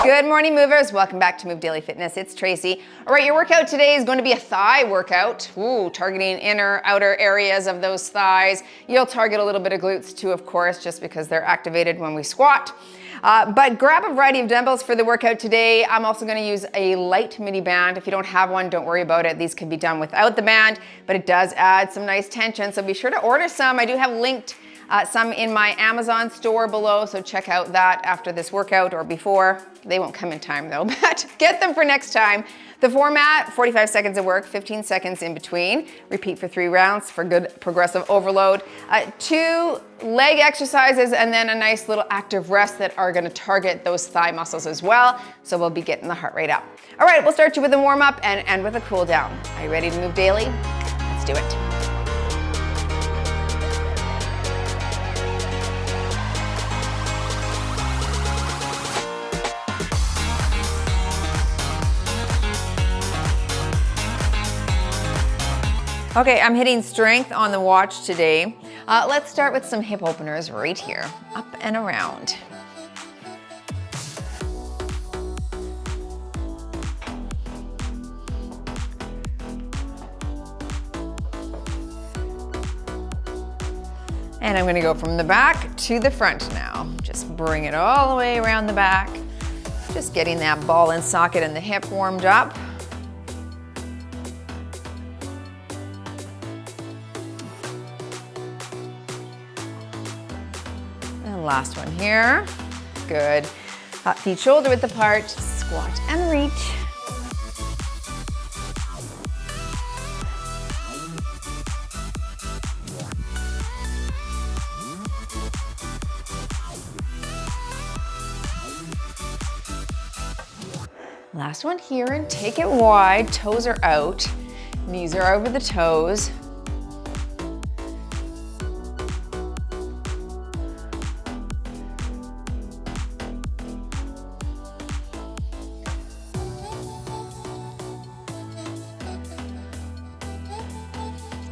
Good morning, movers. Welcome back to Move Daily Fitness. It's Tracy. All right, your workout today is going to be a thigh workout. Ooh, targeting inner, outer areas of those thighs. You'll target a little bit of glutes too, of course, just because they're activated when we squat. But grab a variety of dumbbells for the workout today. I'm also going to use a light mini band. If you don't have one, don't worry about it. These can be done without the band, but it does add some nice tension. So be sure to order some. I do have linked some in my Amazon store below, so check out that after this workout or before. They won't come in time though, but get them for next time. The format, 45 seconds of work, 15 seconds in between. Repeat for 3 rounds for good progressive overload. 2 leg exercises and then a nice little active rest that are gonna target those thigh muscles as well. So we'll be getting the heart rate up. All right, we'll start you with a warm up and end with a cool down. Are you ready to move daily? Let's do it. Okay, I'm hitting strength on the watch today. Let's start with some hip openers right here, up and around. And I'm gonna go from the back to the front now. Just bring it all the way around the back. Just getting that ball and socket and the hip warmed up. Last one here. Good. Feet shoulder width apart. Squat and reach. Last one here, and take it wide. Toes are out. Knees are over the toes.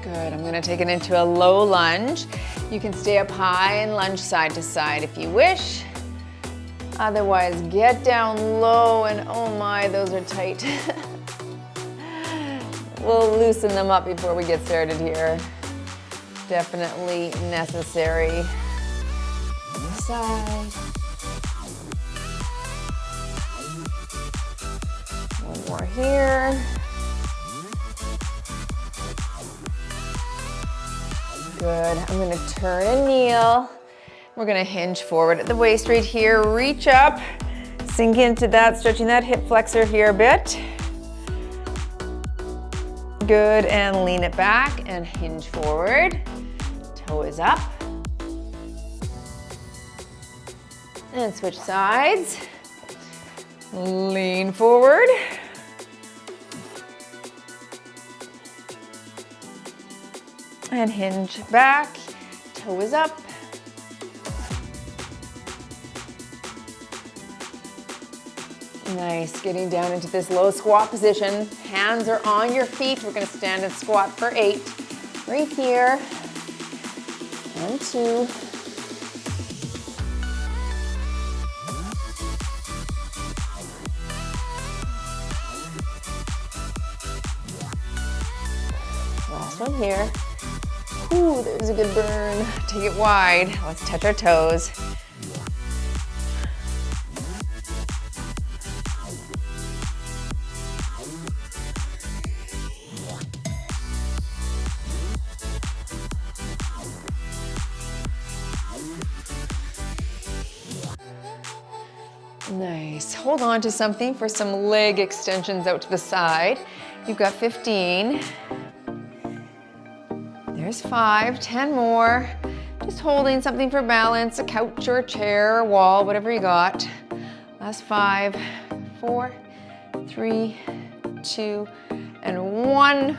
Good, I'm gonna take it into a low lunge. You can stay up high and lunge side to side if you wish. Otherwise, get down low and oh my, those are tight. We'll loosen them up before we get started here. Definitely necessary. This side. One more here. Good, I'm gonna turn and kneel. We're gonna hinge forward at the waist right here, reach up, sink into that, stretching that hip flexor here a bit. Good, and lean it back and hinge forward. Toe is up. And switch sides. Lean forward. And hinge back, toe is up. Nice, getting down into this low squat position. Hands are on your feet. We're gonna stand and squat for 8. Right here, and 2. Last one here. Ooh, there's a good burn. Take it wide. Let's touch our toes. Nice. Hold on to something for some leg extensions out to the side. You've got 15. There's 5, 10 more. Just holding something for balance, a couch or a chair or wall, whatever you got. Last 5, 4, 3, 2, and 1.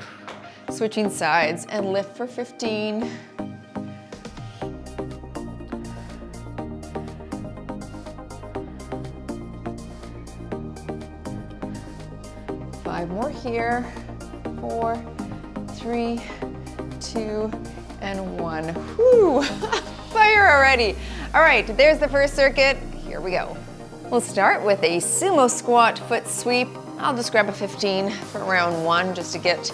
Switching sides and lift for 15. Five more here. 4, 3, 2, and 1. Whew, fire already. All right, there's the first circuit. Here we go. We'll start with a sumo squat foot sweep. I'll just grab a 15 for round 1 just to get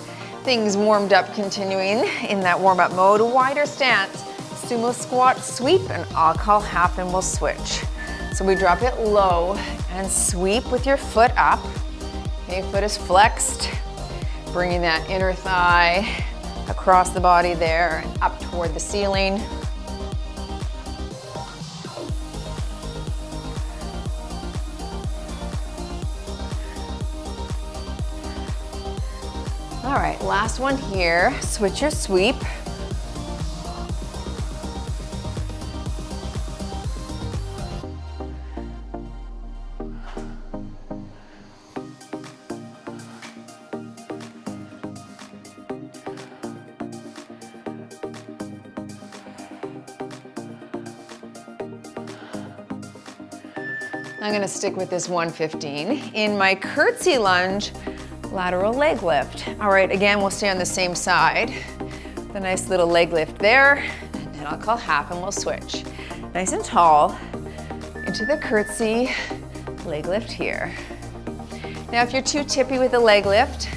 things warmed up, continuing in that warm-up mode. Wider stance, sumo squat sweep, and I'll call half and we'll switch. So we drop it low and sweep with your foot up. Okay, foot is flexed, bringing that inner thigh across the body there and up toward the ceiling. All right, last one here. Switch your sweep. I'm gonna stick with this 115. In my curtsy lunge, lateral leg lift. All right, again, we'll stay on the same side. The nice little leg lift there, and then I'll call half and we'll switch. Nice and tall, into the curtsy, leg lift here. Now, if you're too tippy with the leg lift,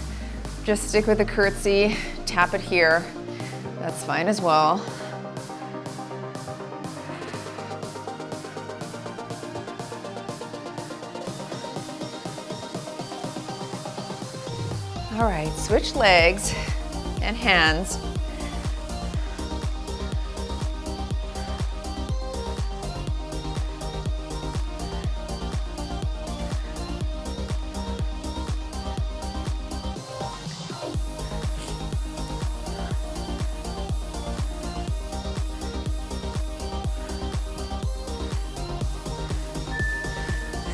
just stick with the curtsy, tap it here. That's fine as well. All right, switch legs and hands.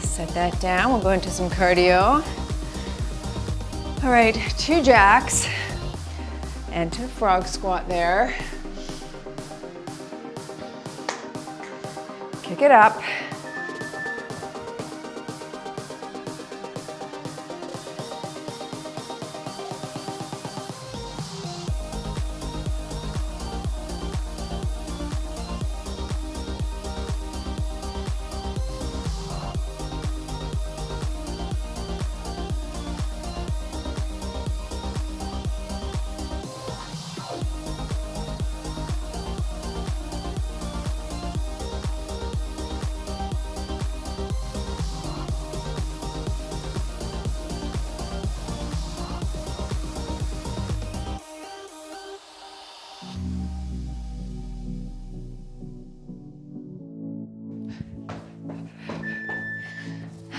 Set that down, we'll go into some cardio. All right, 2 jacks and 2 frog squat there. Kick it up.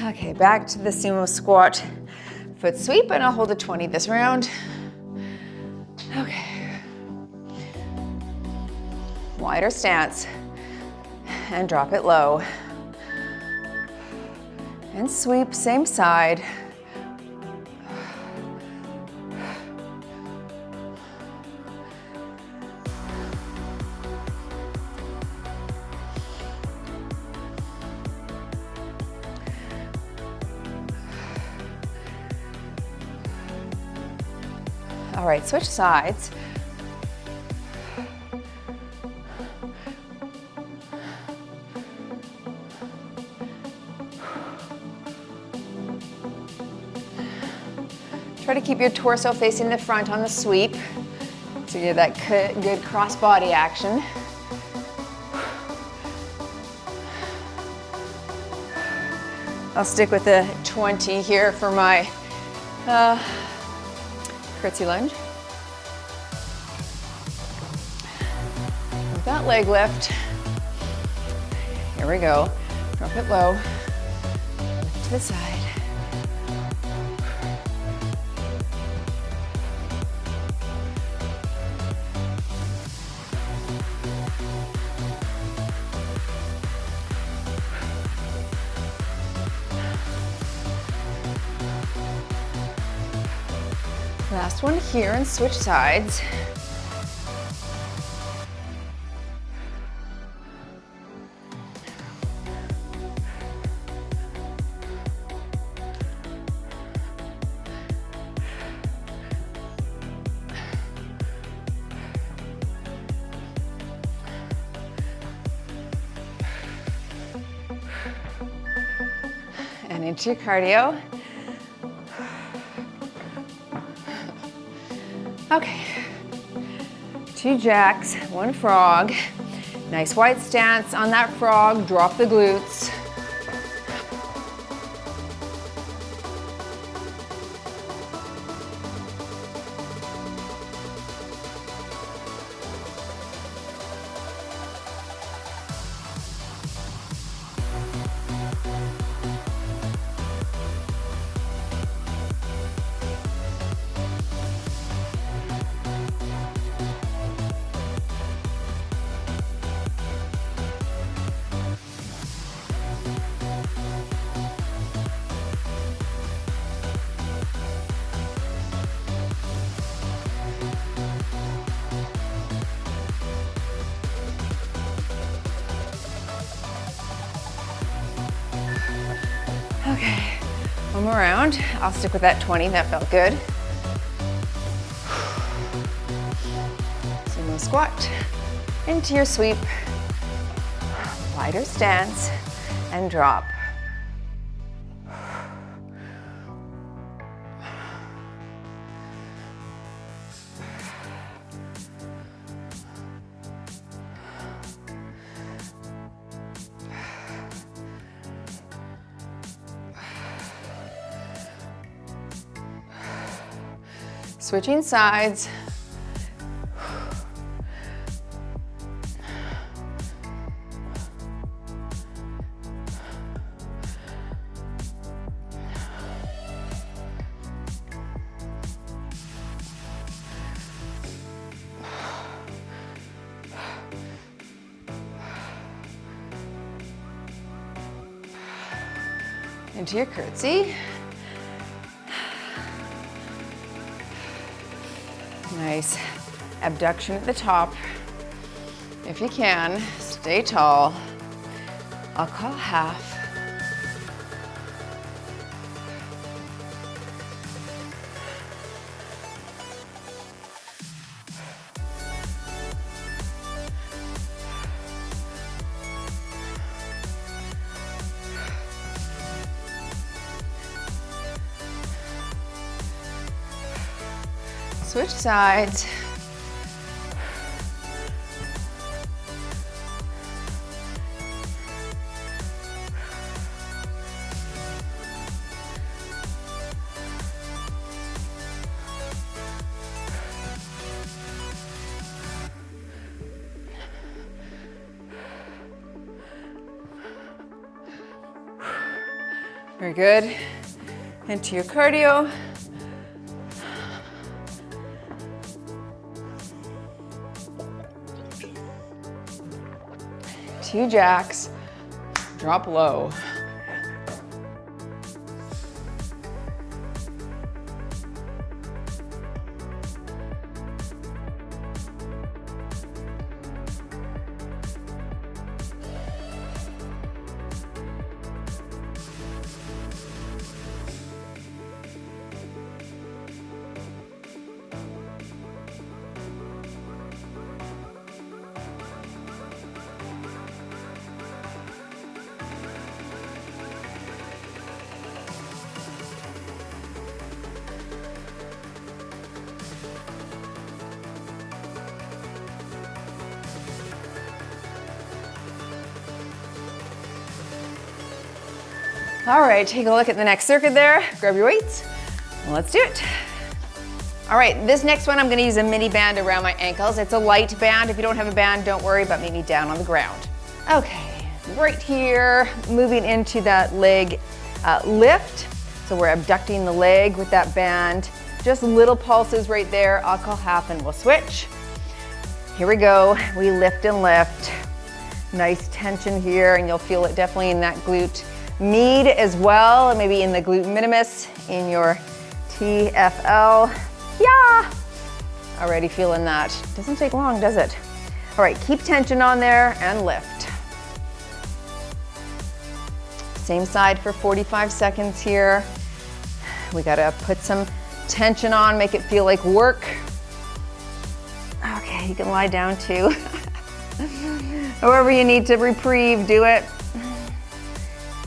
Okay, back to the sumo squat foot sweep, and I'll hold a 20 this round. Okay. Wider stance, and drop it low. And sweep, same side. All right, switch sides. Try to keep your torso facing the front on the sweep, so you get that good cross body action. I'll stick with the 20 here for my curtsy lunge. With that leg lift, here we go. Drop it low, lift to the side. Last one here, and switch sides. Into your cardio. Okay, 2 jacks, 1 frog. Nice wide stance on that frog, drop the glutes. Okay, one more round. I'll stick with that 20, that felt good. Sumo squat, into your sweep, wider stance, and drop. Switching sides. Into your curtsy. Nice abduction at the top. If you can, stay tall. I'll call half. Switch sides. Very good. Into your cardio. Two jacks, drop low. All right, take a look at the next circuit there. Grab your weights, and let's do it. All right, this next one, I'm gonna use a mini band around my ankles. It's a light band. If you don't have a band, don't worry, but meet me down on the ground. Okay, right here, moving into that leg lift. So we're abducting the leg with that band. Just little pulses right there. I'll call half and we'll switch. Here we go, we lift and lift. Nice tension here, and you'll feel it definitely in that glute med as well, maybe in the glute minimus, in your TFL. Yeah! Already feeling that. Doesn't take long, does it? All right, keep tension on there and lift. Same side for 45 seconds here. We gotta put some tension on, make it feel like work. Okay, you can lie down too. However you need to reprieve, do it.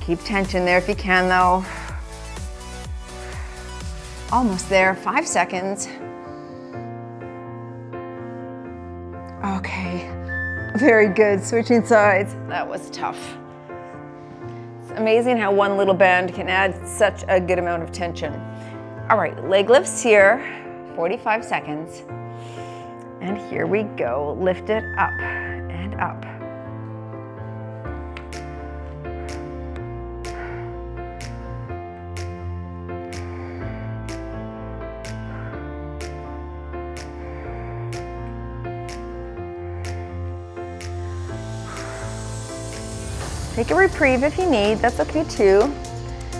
Keep tension there if you can though. Almost there, 5 seconds. Okay, very good, switching sides. That was tough. It's amazing how one little band can add such a good amount of tension. All right, leg lifts here, 45 seconds. And here we go, lift it up and up. Take a reprieve if you need, that's okay too.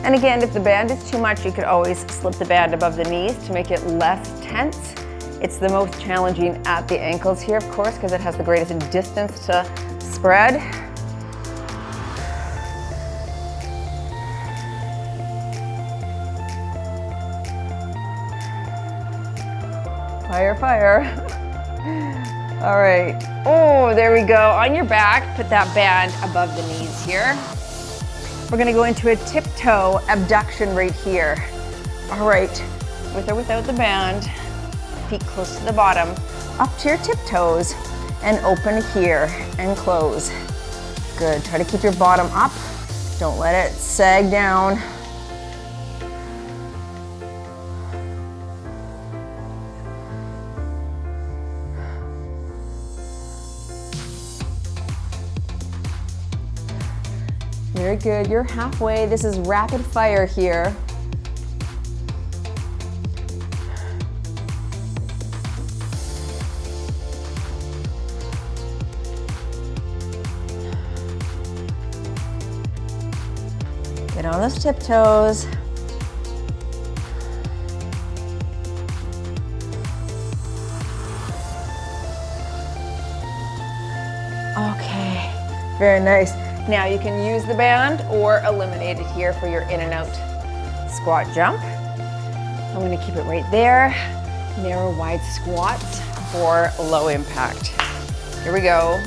And again, if the band is too much, you could always slip the band above the knees to make it less tense. It's the most challenging at the ankles here, of course, because it has the greatest distance to spread. Fire, fire. All right, oh, there we go. On your back, put that band above the knees here. We're gonna go into a tiptoe abduction right here. All right, with or without the band, feet close to the bottom, up to your tiptoes, and open here and close. Good, try to keep your bottom up. Don't let it sag down. Very good, you're halfway. This is rapid fire here. Get on those tiptoes. Okay, very nice. Now you can use the band or eliminate it here for your in and out squat jump. I'm gonna keep it right there. Narrow, wide squats for low impact. Here we go.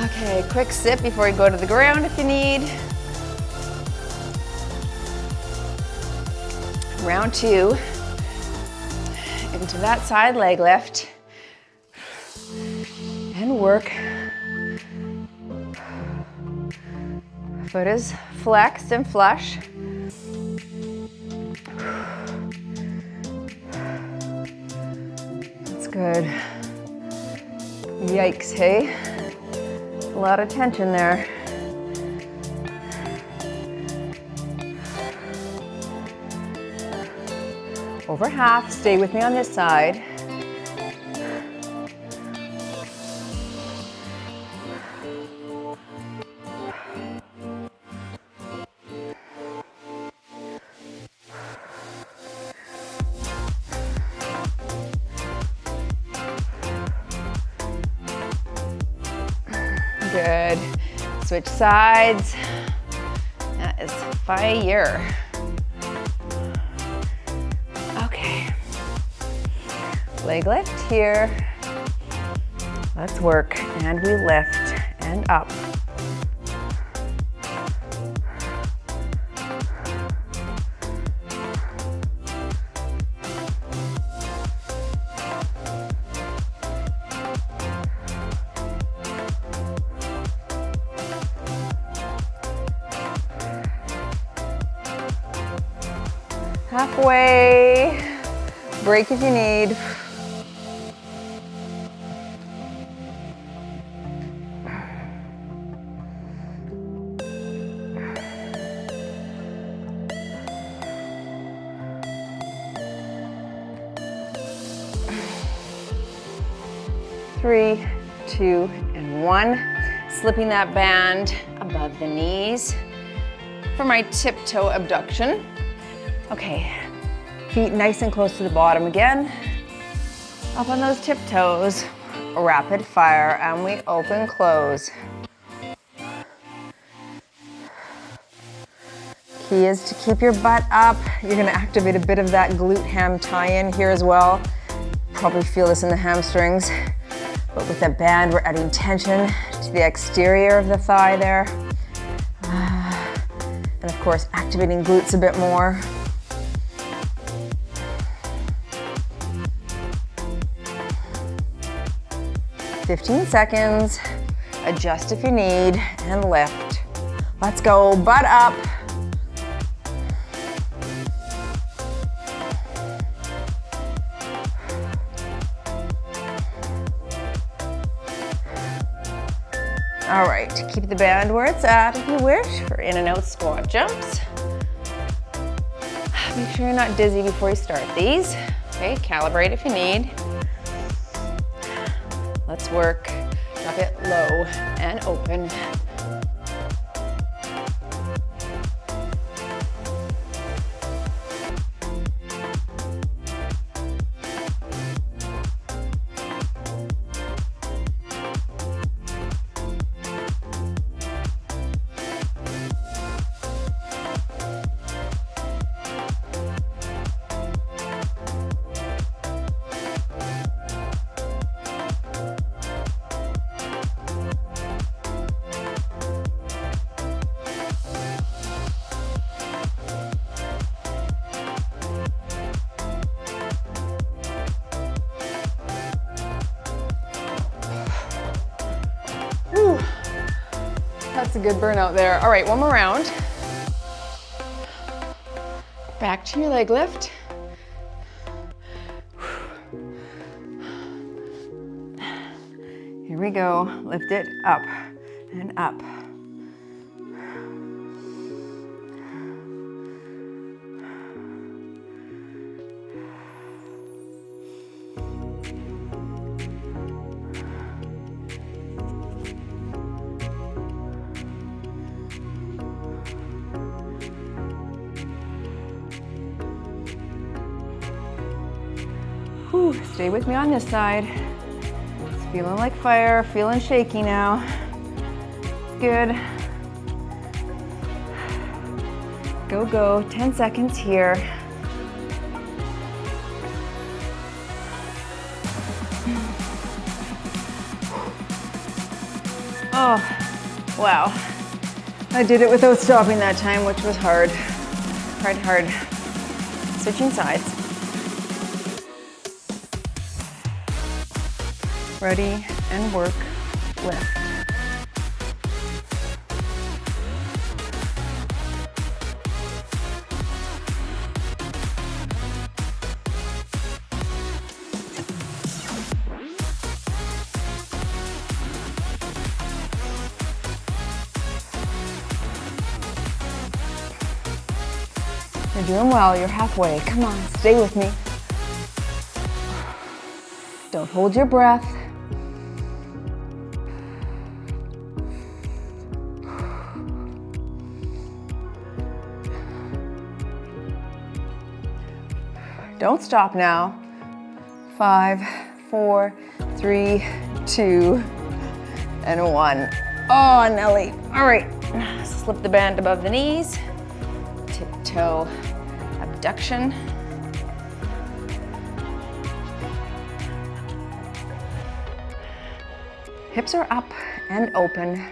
Okay, quick sip before you go to the ground if you need. Round 2. Into that side leg lift. And work. Foot is flexed and flush. That's good. Yikes, hey? A lot of tension there. Over half, stay with me on this side. Good. Switch sides. That is fire. Okay. Leg lift here. Let's work. And we lift and up. Halfway, break if you need. 3, 2, and 1. Slipping that band above the knees for my tiptoe abduction. Okay, feet nice and close to the bottom again. Up on those tiptoes, rapid fire, and we open, close. Key is to keep your butt up. You're gonna activate a bit of that glute ham tie-in here as well. Probably feel this in the hamstrings. But with that band, we're adding tension to the exterior of the thigh there. And of course, activating glutes a bit more. "15 seconds. Adjust if you need, and lift. Let's go, butt up. All right, keep the band where it's at if you wish for in and out squat jumps. Make sure you're not dizzy before you start these. Okay, calibrate if you need. Let's work. Drop it low and open. That's a good burnout there. All right, one more round. Back to your leg lift. Here we go. Lift it up and up. Stay with me on this side. It's feeling like fire, feeling shaky now. Good. Go, go, 10 seconds here. Oh, wow. I did it without stopping that time, which was hard. Hard. Switching sides. Ready and work, lift. You're doing well, you're halfway. Come on, stay with me. Don't hold your breath. Don't stop now. 5, 4, 3, 2, and 1. Oh, Nelly. All right, slip the band above the knees. Tiptoe abduction. Hips are up and open.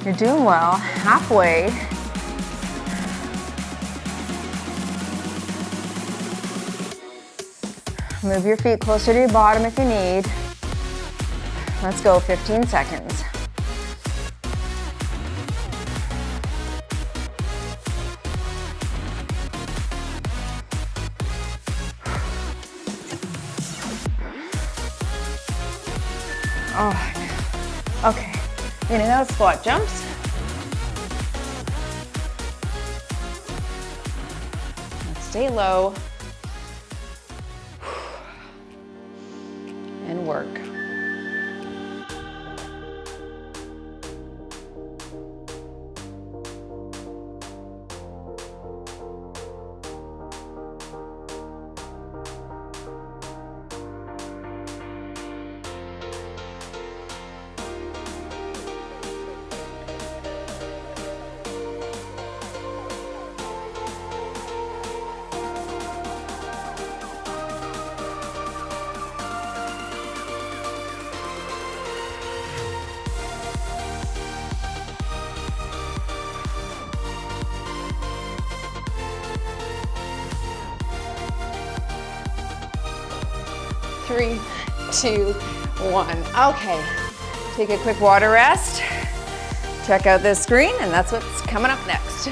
You're doing well, halfway. Move your feet closer to your bottom if you need. Let's go, 15 seconds. Oh, okay. In and out squat jumps. Stay low. And work. Three, 2, 1. Okay, take a quick water rest. Check out this screen, and that's what's coming up next.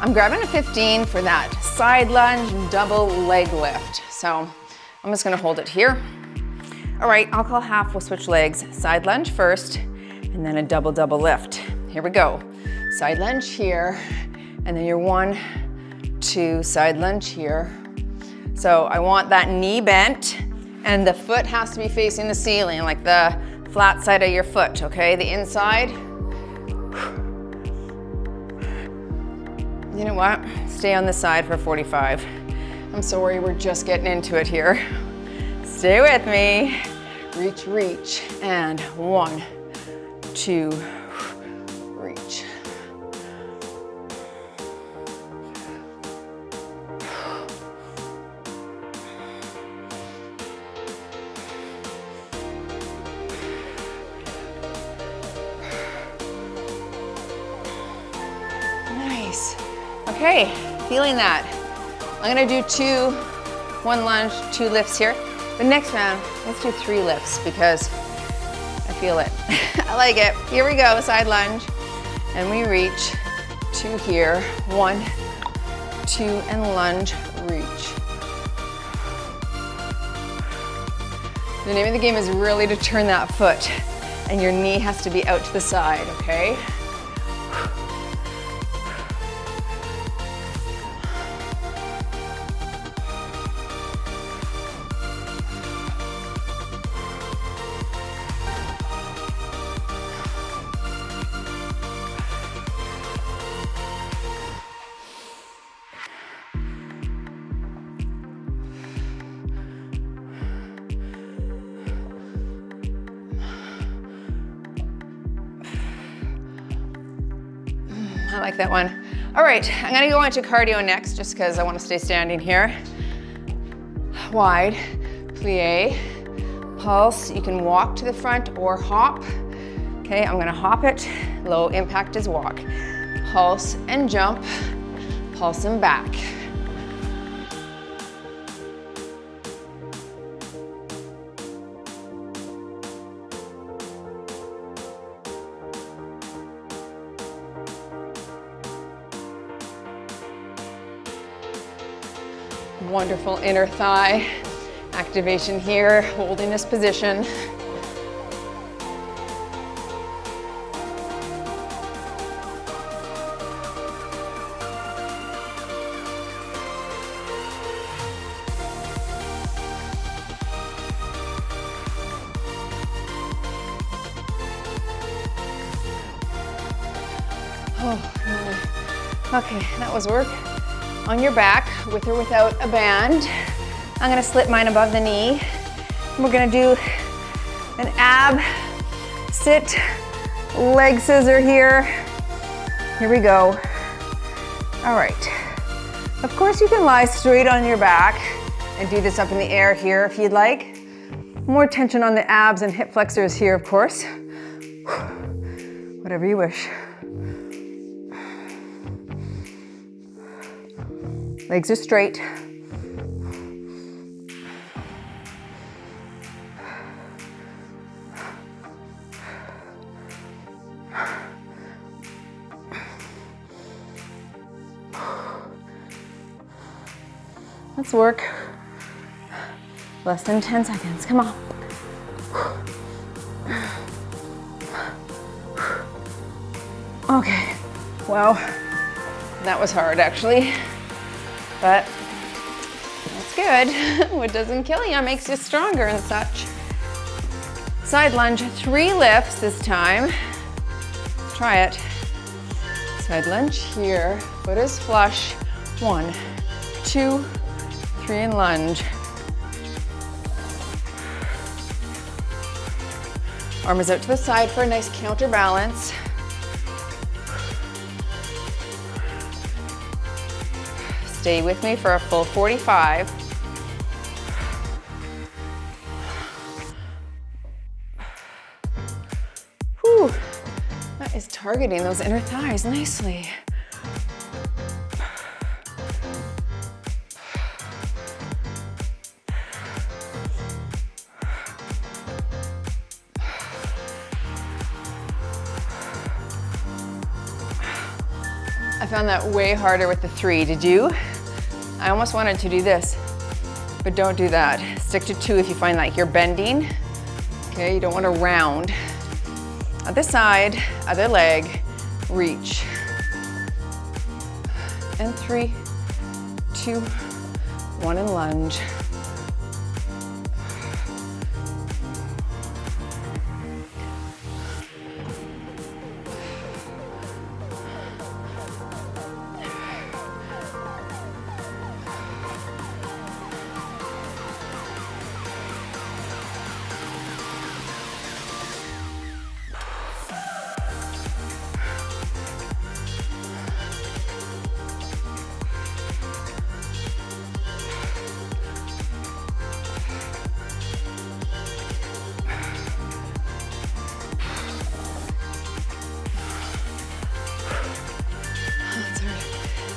I'm grabbing a 15 for that side lunge double leg lift. So I'm just gonna hold it here. All right, I'll call half, we'll switch legs. Side lunge first, and then a double lift. Here we go. Side lunge here, and then your 1, 2, side lunge here. So I want that knee bent, and the foot has to be facing the ceiling, like the flat side of your foot, okay? The inside. You know what? Stay on the side for 45. I'm sorry, we're just getting into it here. Stay with me. Reach, reach, and 1, 2, reach. Nice. Okay, feeling that. I'm gonna do 2, 1 lunge, 2 lifts here. The next round, let's do 3 lifts because I feel it. I like it. Here we go, side lunge. And we reach 2 here. 1, 2, and lunge, reach. The name of the game is really to turn that foot, and your knee has to be out to the side, okay? I like that one. All right, I'm gonna go into cardio next just because I want to stay standing here. Wide, plie, pulse. You can walk to the front or hop. Okay, I'm gonna hop it. Low impact is walk. Pulse and jump, pulse and back. Wonderful inner thigh activation here, holding this position. Oh, okay, that was work. On your back, with or without a band. I'm gonna slip mine above the knee. We're gonna do an ab sit, leg scissor here. Here we go. All right. Of course, you can lie straight on your back and do this up in the air here if you'd like. More tension on the abs and hip flexors here, of course. Whatever you wish. Legs are straight. Let's work. Less than 10 seconds, come on. Okay, wow. That was hard actually, but that's good. What doesn't kill you makes you stronger and such. Side lunge, 3 lifts this time. Let's try it. Side lunge here, foot is flush. 1, 2, 3, and lunge. Arm is out to the side for a nice counterbalance. Stay with me for a full 45. Whew, that is targeting those inner thighs nicely. I found that way harder with the 3, did you? I almost wanted to do this, but don't do that. Stick to 2 if you find like you're bending. Okay, you don't want to round. Other side, other leg, reach. And 3, 2, 1, and lunge.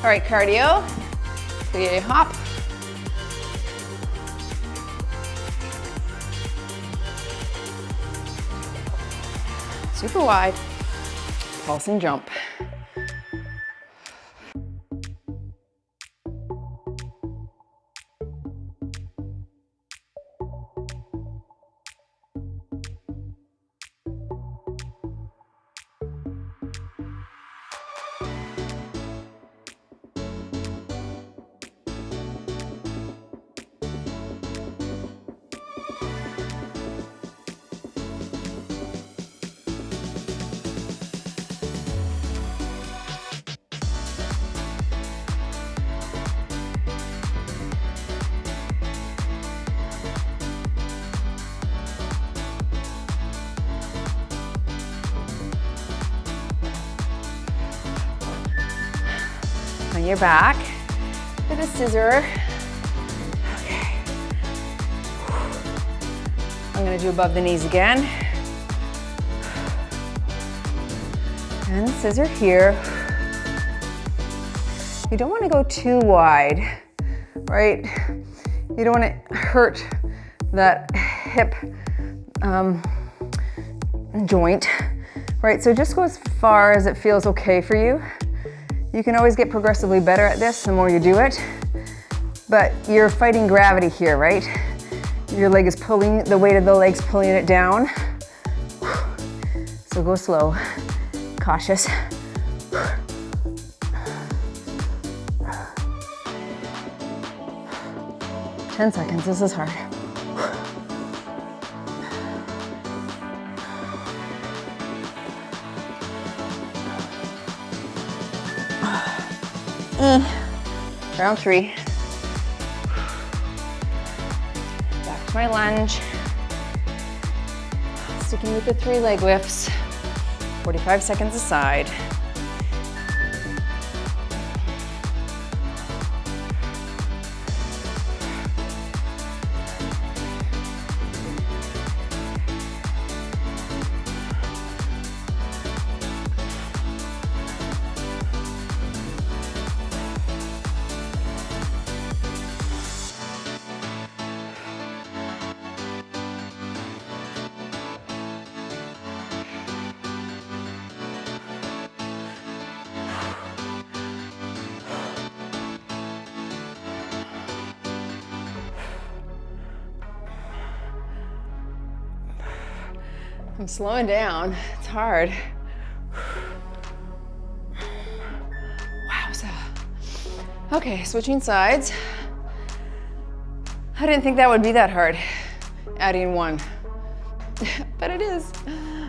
All right, cardio, plie hop. Super wide, pulse and jump. On your back with a scissor. Okay. I'm gonna do above the knees again. And scissor here. You don't wanna go too wide, right? You don't wanna hurt that hip joint, right? So just go as far as it feels okay for you. You can always get progressively better at this the more you do it, but you're fighting gravity here, right? Your leg is pulling, the weight of the leg's pulling it down. So go slow, cautious. 10 seconds, this is hard. Round 3. Back to my lunge. Sticking with the 3 leg lifts. 45 seconds aside. I'm slowing down. It's hard. Wowza. Okay, switching sides. I didn't think that would be that hard, adding one, but it is.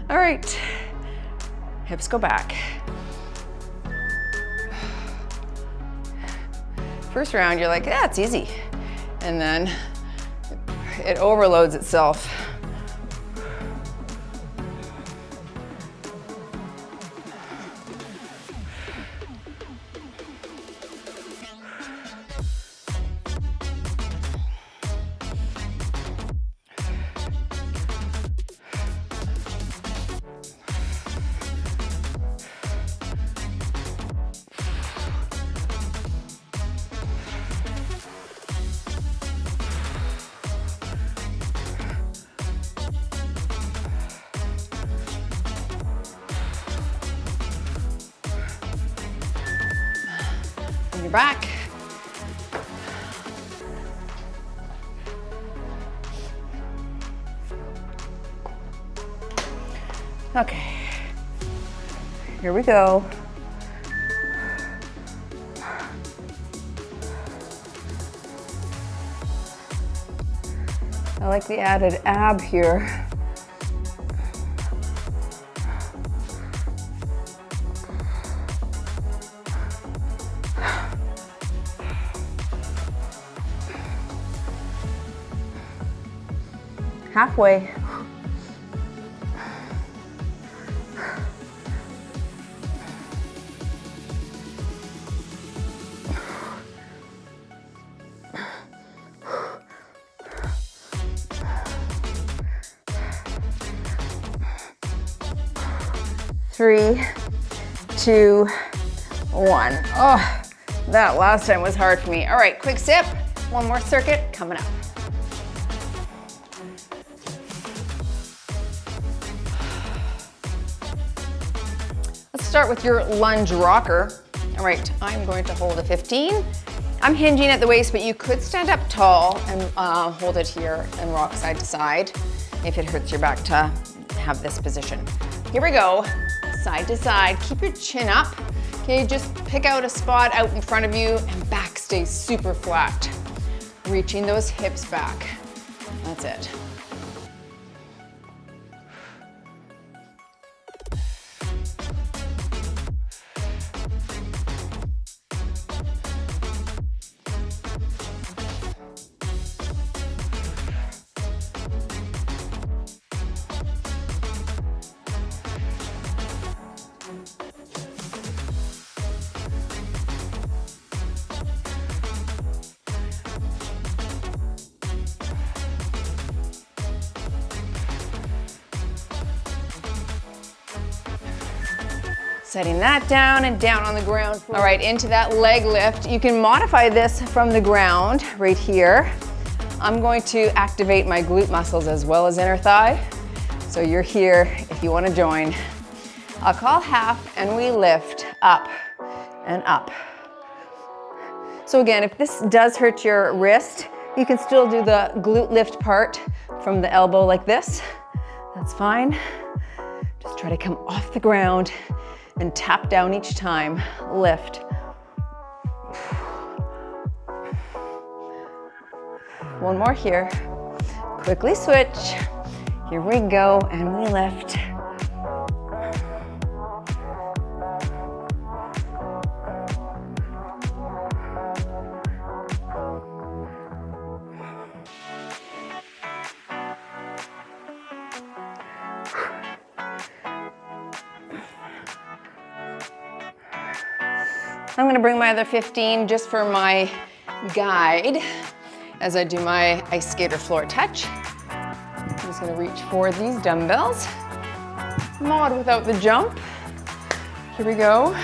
All right, hips go back. First round, you're like, yeah, it's easy. And then it overloads itself. Your back. Okay, here we go. I like the added ab here. Halfway. Three, two, one. Oh, that last time was hard for me. All right, quick sip. One more circuit coming up. Let's start with your lunge rocker. All right, I'm going to hold a 15. I'm hinging at the waist, but you could stand up tall and hold it here and rock side to side if it hurts your back to have this position. Here we go, side to side. Keep your chin up. Okay, just pick out a spot out in front of you and back stays super flat. Reaching those hips back. That's it. Setting that down and down on the ground. All right, into that leg lift. You can modify this from the ground right here. I'm going to activate my glute muscles as well as inner thigh. So you're here if you want to join. I'll call half and we lift up and up. So again, if this does hurt your wrist, you can still do the glute lift part from the elbow like this. That's fine. Just try to come off the ground and tap down each time, lift. One more here. Quickly switch. Here we go, and we lift. I'm gonna bring my other 15 just for my guide as I do my ice skater floor touch. I'm just gonna reach for these dumbbells. Mod without the jump. Here we go.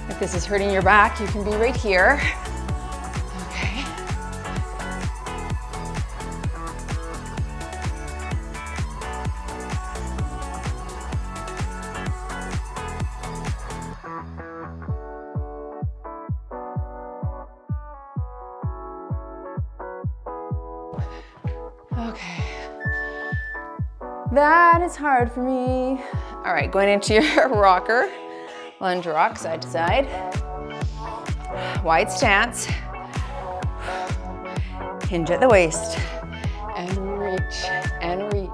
If this is hurting your back, you can be right here. Okay. That is hard for me. All right, going into your rocker. Lunge rock, side to side. Wide stance. Hinge at the waist. And reach, and reach.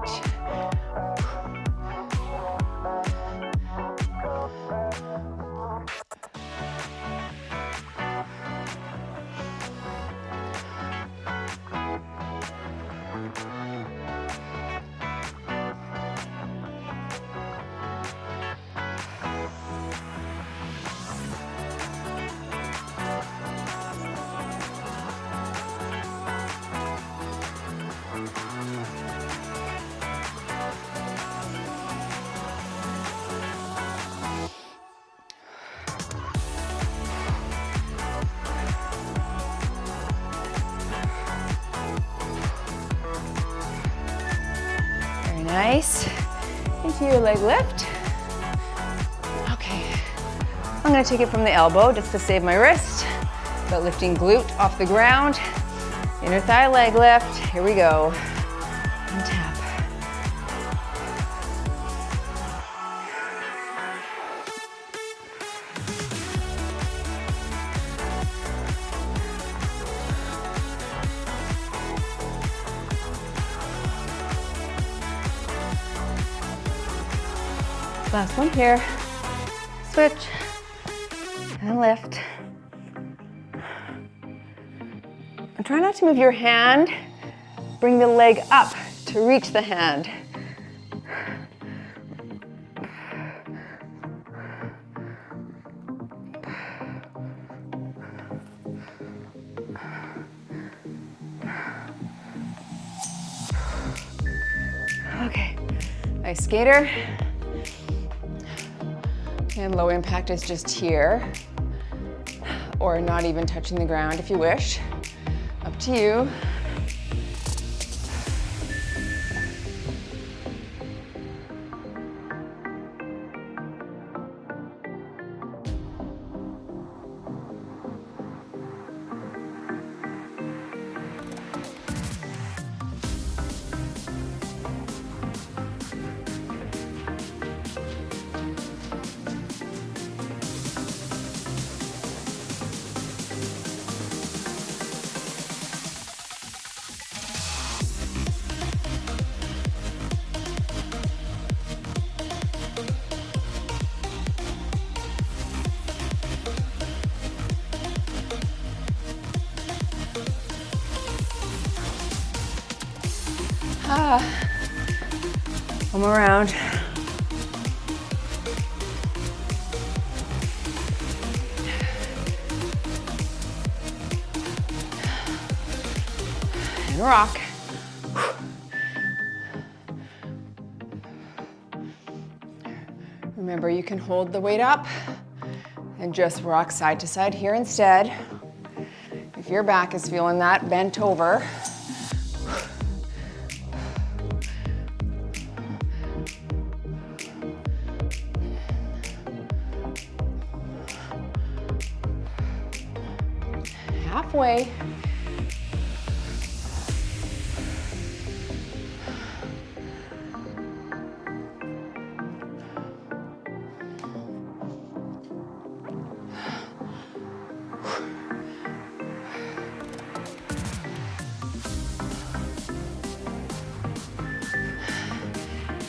Nice. Into your leg lift. Okay. I'm gonna take it from the elbow just to save my wrist, but lifting glute off the ground. Inner thigh leg lift. Here we go. And tap. Last one here. Switch and lift. And try not to move your hand. Bring the leg up to reach the hand. Okay, nice skater. And low impact is just here, or not even touching the ground if you wish. Up to you. Come around. And rock. Remember, you can hold the weight up and just rock side to side here instead. If your back is feeling that, bent over. Halfway.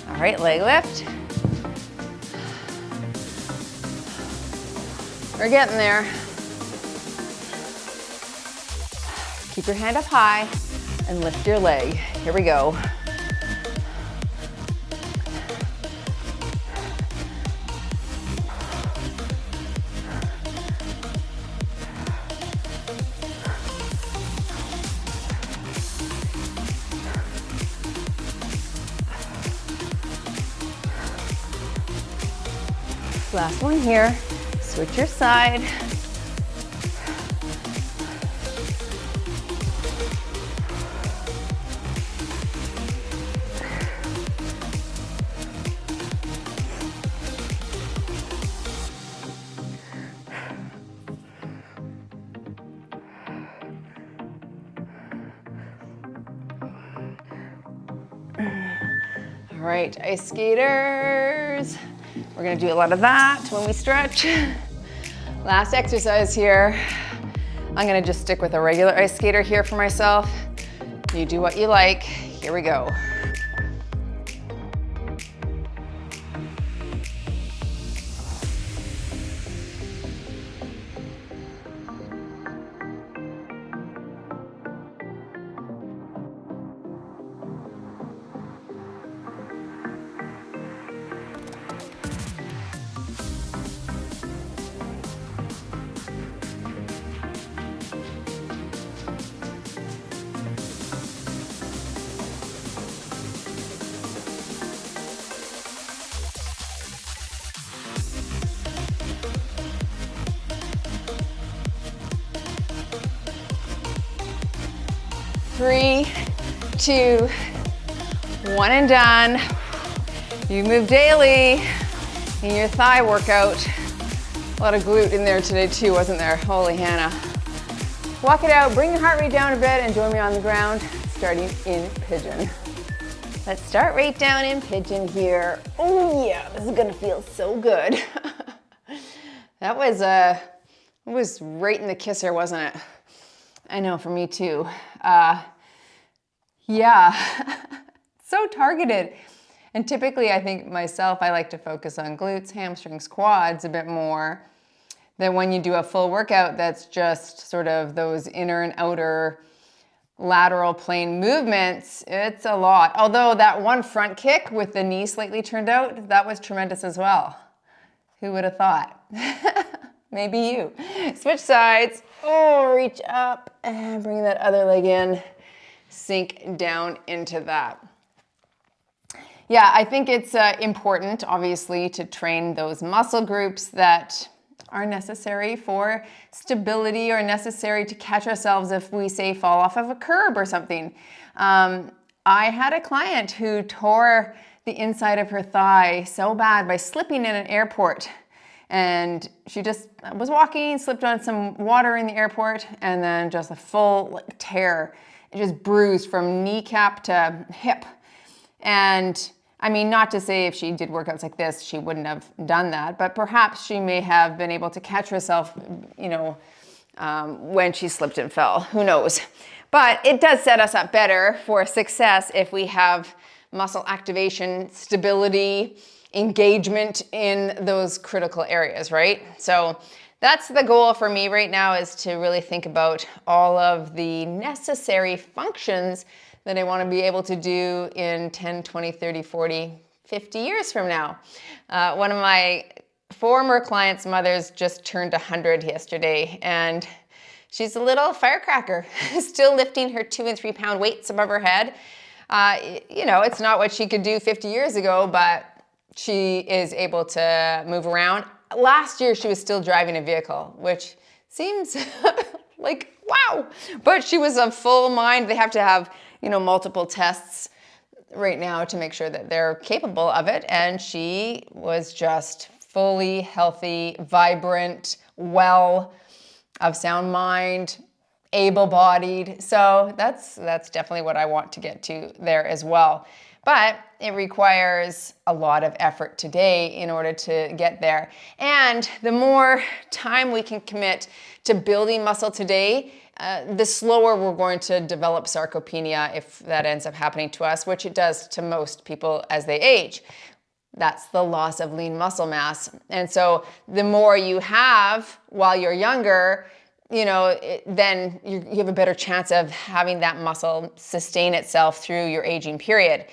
All right, leg lift. We're getting there. Keep your hand up high and lift your leg. Here we go. Last one here. Switch your side. All right, ice skaters. We're gonna do a lot of that when we stretch. Last exercise here. I'm gonna just stick with a regular ice skater here for myself. You do what you like. Here we go. 3, 2, 1 and done. You move daily in your thigh workout. A lot of glute in there today too, wasn't there? Holy Hannah. Walk it out, bring your heart rate down a bit and join me on the ground, starting in pigeon. Let's start right down in pigeon here. Oh yeah, this is gonna feel so good. That was it was right in the kisser, wasn't it? I know, for me too. Yeah, so targeted. And typically I think myself, I like to focus on glutes, hamstrings, quads a bit more than when you do a full workout that's just sort of those inner and outer lateral plane movements. It's a lot. Although that one front kick with the knee slightly turned out, that was tremendous as well. Who would have thought? Maybe you. Switch sides. Oh, reach up and bring that other leg in. Sink down into that. Yeah, I think it's important, obviously, to train those muscle groups that are necessary for stability or necessary to catch ourselves if we, say, fall off of a curb or something. I had a client who tore the inside of her thigh so bad by slipping in an airport. And she just was walking, slipped on some water in the airport, and then just a full tear. It just bruised from kneecap to hip. And I mean, not to say if she did workouts like this, she wouldn't have done that, but perhaps she may have been able to catch herself, when she slipped and fell. Who knows? But it does set us up better for success if we have muscle activation, stability, engagement in those critical areas, right? So that's the goal for me right now, is to really think about all of the necessary functions that I want to be able to do in 10, 20, 30, 40, 50 years from now. One of my former clients' mothers just turned 100 yesterday, and she's a little firecracker, still lifting her 2 and 3 pound weights above her head. It's not what she could do 50 years ago, but she is able to move around. Last year, she was still driving a vehicle, which seems like, wow. But she was of full mind. They have to have, multiple tests right now to make sure that they're capable of it. And she was just fully healthy, vibrant, well, of sound mind, able-bodied. So that's definitely what I want to get to there as well. But it requires a lot of effort today in order to get there. And the more time we can commit to building muscle today, the slower we're going to develop sarcopenia if that ends up happening to us, which it does to most people as they age. That's the loss of lean muscle mass. And so the more you have while you're younger, then you have a better chance of having that muscle sustain itself through your aging period,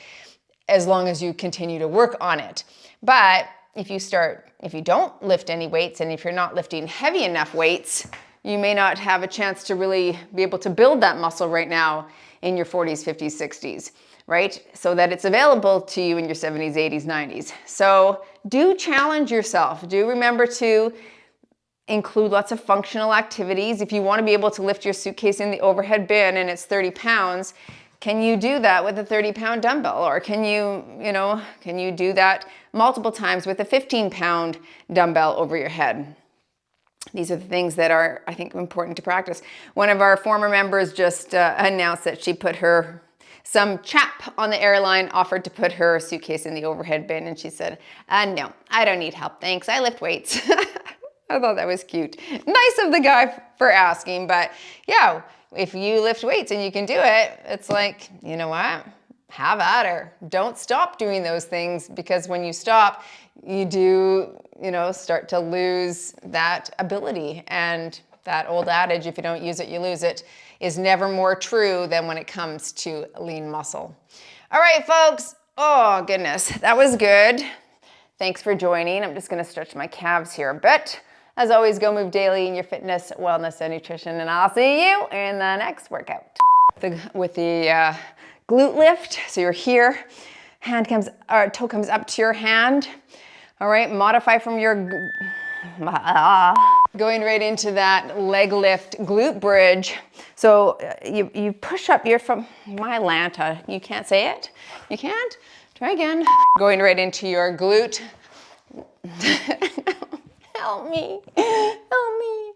as long as you continue to work on it. But if you don't lift any weights, and if you're not lifting heavy enough weights, you may not have a chance to really be able to build that muscle right now in your 40s, 50s, 60s, right? So that it's available to you in your 70s, 80s, 90s. So do challenge yourself. Do remember to include lots of functional activities. If you want to be able to lift your suitcase in the overhead bin and it's 30 pounds, can you do that with a 30-pound dumbbell? Or can you do that multiple times with a 15-pound dumbbell over your head? These are the things that are, I think, important to practice. One of our former members just announced that she put her Some chap on the airline offered to put her suitcase in the overhead bin, and she said, no, I don't need help, thanks. I lift weights. I thought that was cute. Nice of the guy for asking, but yeah, if you lift weights and you can do it, it's like, you know what? Have at her. Don't stop doing those things, because when you stop, you do, start to lose that ability. And that old adage, if you don't use it, you lose it, is never more true than when it comes to lean muscle. All right, folks. Oh, goodness. That was good. Thanks for joining. I'm just going to stretch my calves here a bit. As always, go move daily in your fitness, wellness, and nutrition, and I'll see you in the next workout. With the glute lift, so you're here, toe comes up to your hand. All right, modify from your, going right into that leg lift glute bridge. So you push up, you're from my Lanta, you can't say it? You can't? Try again. Going right into your glute. Help me, help me.